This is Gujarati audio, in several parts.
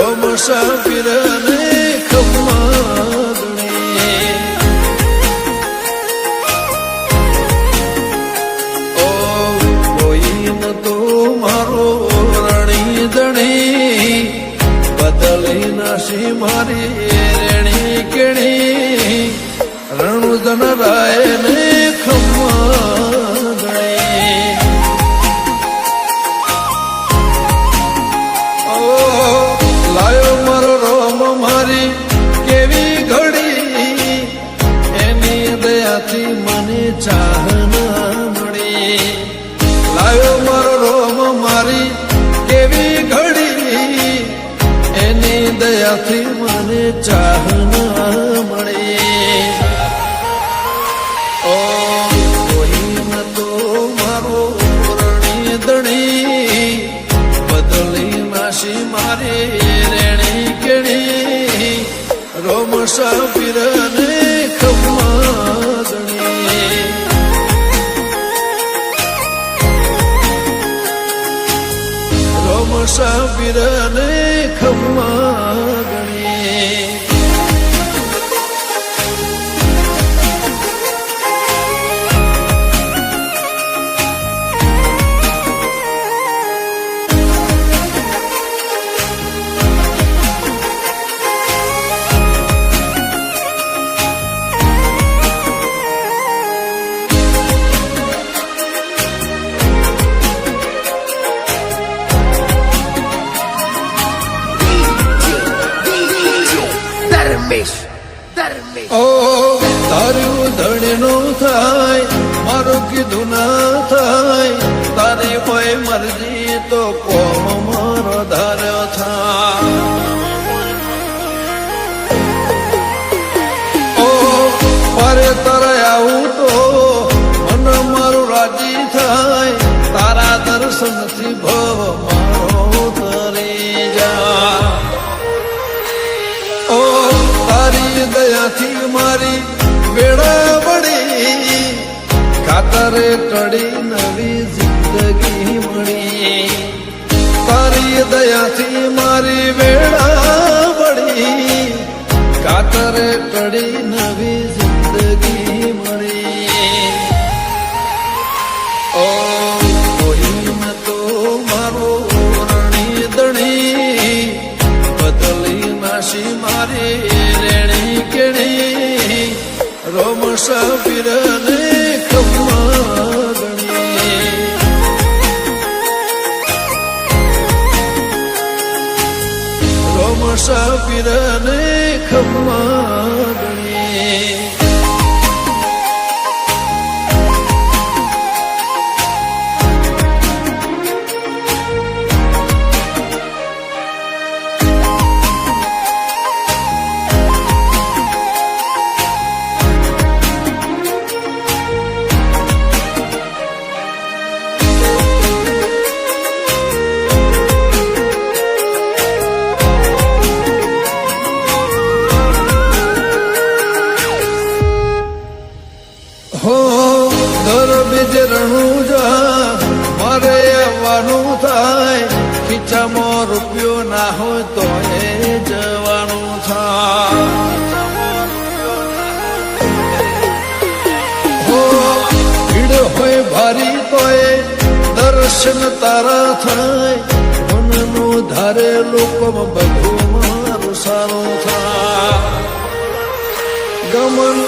રોમ સાપીર ને ખમ્માગણી ઓ કોઈ ન તો મારો રણી દણી બદલી નાસી મારી રેણી કેણી રણુદન રાય ને ખમ્માગણી લાયો મારો રોમ મારી કેવી ઘડી એની દયાથી મને ચાહના મળી લાયો મારો રોમ મારી કેવી ઘડી એની દયાથી મને ચાહના મળી ઓ કોઈ ન તો મારો રણી દણી બદલી નાસી મારી રેણી કેણી રોમ સાપીર ને ખમ્માગણી રોમ સાપીર ને ખમ્માગણી ઓ તારું ધણીનું થાય મારું કીધું ના થાય તારી કોઈ મરજી તો કોમ મારો ધાર્યો થાય ઓ મારે તારે આવું તો મન મારું રાજી થાય તારા દર્શનથી ભવ મારો તરી જા ઓ તારી દયાથી મારી વેળા વળી ખાતરે ટળી નવી જિંદગી મળી તારી દયાથી મારી વેળા વળી ખાતરે ટળી નવી જિંદગી મળી ઓ કોઈ ન તો મારો રણી દણી બદલી નાસી મારી રેણી કેણી રોમ સાપીર ને ખમ્માગણી રોમ સાપીર ને ખમ્માગણી હો દર બીજ રણુજા મારે આવવાનું થાય ખીચામાં રૂપિયો ના હોય તો એ જવાનું થાય હો ભીડ હોય ભારી તો એ દર્શન તારા થાય મનનું ધારે લોકોમાં બધું મારું સારું થાય ગમન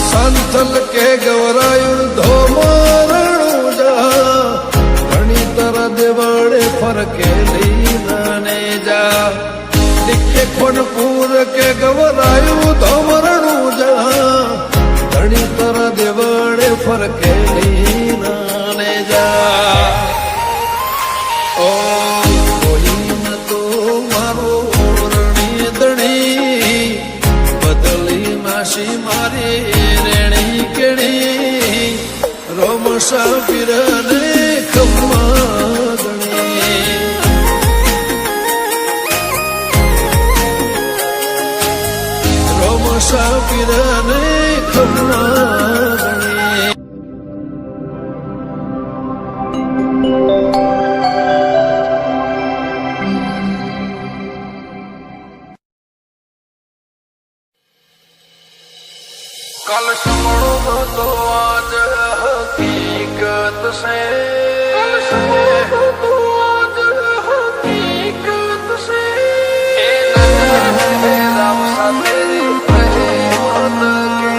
સંથલ કે ગવરાયું ધોમરણું જા ઘણી તર દેવળે ફરકે લીલાને જા દીકે ખોનપુર કે ગવરાયું ધોમરણું જા ઘણી તર દેવળે ફરકે લીલાને જા ઓ કોઈ ન તો મારો રણી દણી બદલી નાસી મારી રોમ સાપીર ને ખમ્માગણી રોમ સાપીર ને ખમ્માગણી कल समझो तो आज हकीकत से, कल समझो तो आज हकीकत से। ए नजर है राम सा तेरी रहमत के,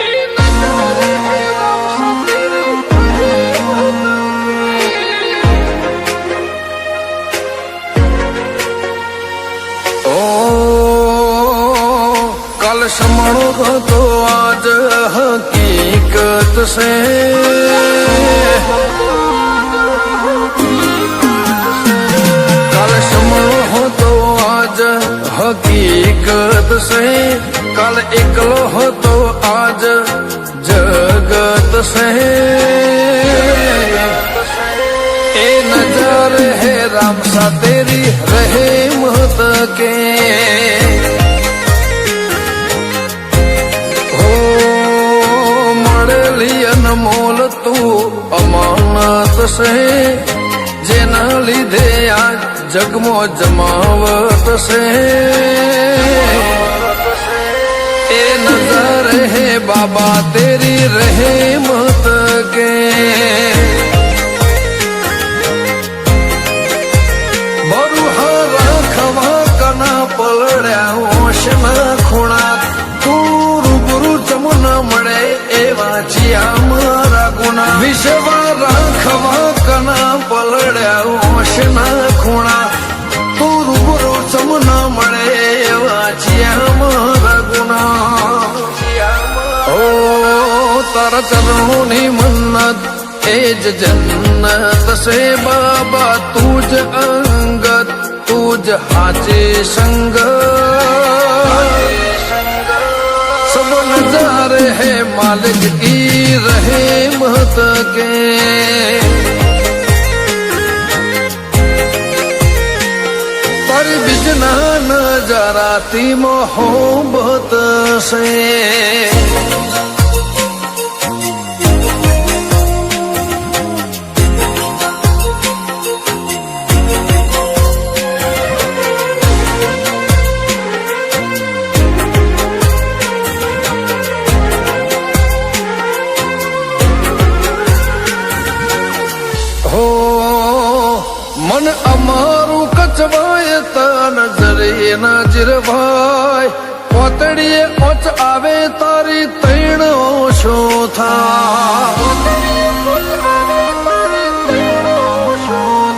ए नजर है राम सा तेरी रहमत के। कल समझो तो आज हकीकत से, कल समझो तो आज हकीकत से, कल एकलो हो तो आज जगत से। ए नजर है राम सा तेरी रहमत के, अनमोल तू अमानत से, जेना लीधे आज जगमो जमावत से। ए नजर है बाबा तेरी रहमत के, बरुहा राखवा कना पलड़्या ओशना खूणा, तू रूबरू जमुना मळे एवा छिया मारा गुना। विश्वा राखवा कना पलड़्या ओशना खूणा, तू रूबरू जमुना मळे एवा छिया मारा गुना। ओ तारा चरणों नी मन्नत एज जन्नत से बाबा, तुझ अंगत तुझ हाजे संगत। सब नजारे है मालिक की रहमत के, पर बिजना नजारा ती मोहब्बत से। मन अमारू कचवाए ता नजरे नजरवाय, पोतड़िए ओच आवे तारी तैणो शो था।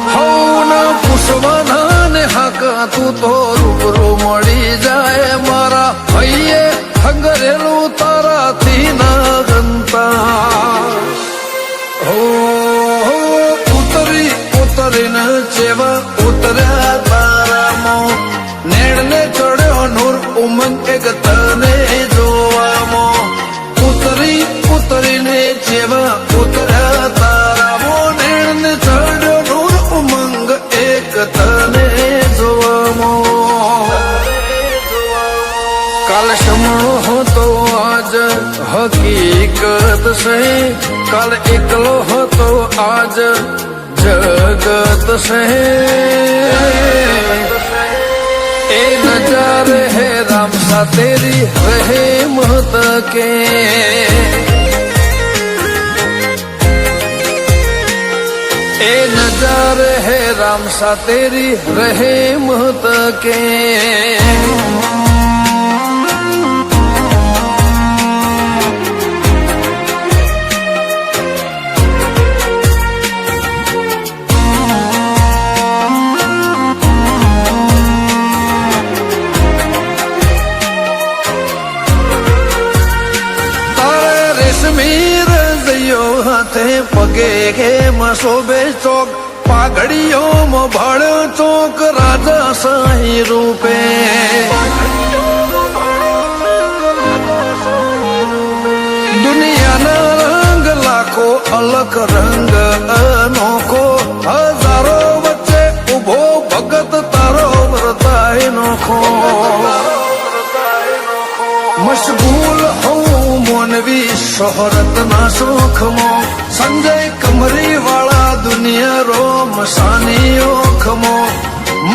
हो ना पुष्पना ने हाका तू तो रूबरू मળી जाए मारा, हइये हंगरेलू तारा थी ना गंता। हो उतरीने चेवा उतर्या तारा मो, नेड़ने चढ़्यो नूर उमंग एक तने जोवा मो। उतरीने चेवा उतर्या तारा मो, नेड़ने चढ़्यो नूर उमंग एक तने जोवा मो। कल समझो हो तो आज हकीकत से, कल एकलो हो तो आज जगत से। ए नजर है राम सा तेरी रहमत के, ए नजर है राम सा तेरी रहमत के। पगे के मसोबे चौक, पाघड़ियों में भाड़ो चौक, राजा साई रूपे। दुनिया ना रंग लाखों अलग रंग अनोखो, हजारों बच्चे उभो भगत तारो व्रताय नोखो। मशगूल हो मोनवी शोहरत ना सुख मो, संजय कमरी वाला दुनिया रो मसानी ओख मो।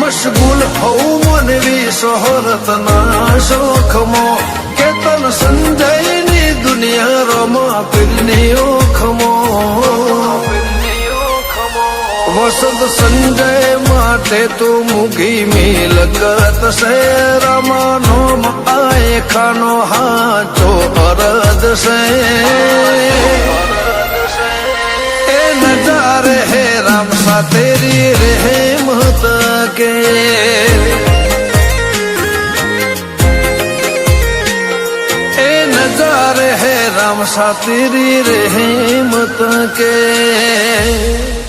મશગુલ હોઉં મનવી શોહરતના શોખમાં કેતન સંજયની દુનિયા રમા પીરની ઓખમાં વસંત સંજય માટે તું મુગી મિલકત છે રમાનો આય ખાનો હાચો અરદ છે એ નજારે હે રામ સા તેરી રહેમત के ए नजारे है राम सा तेरी रहमत के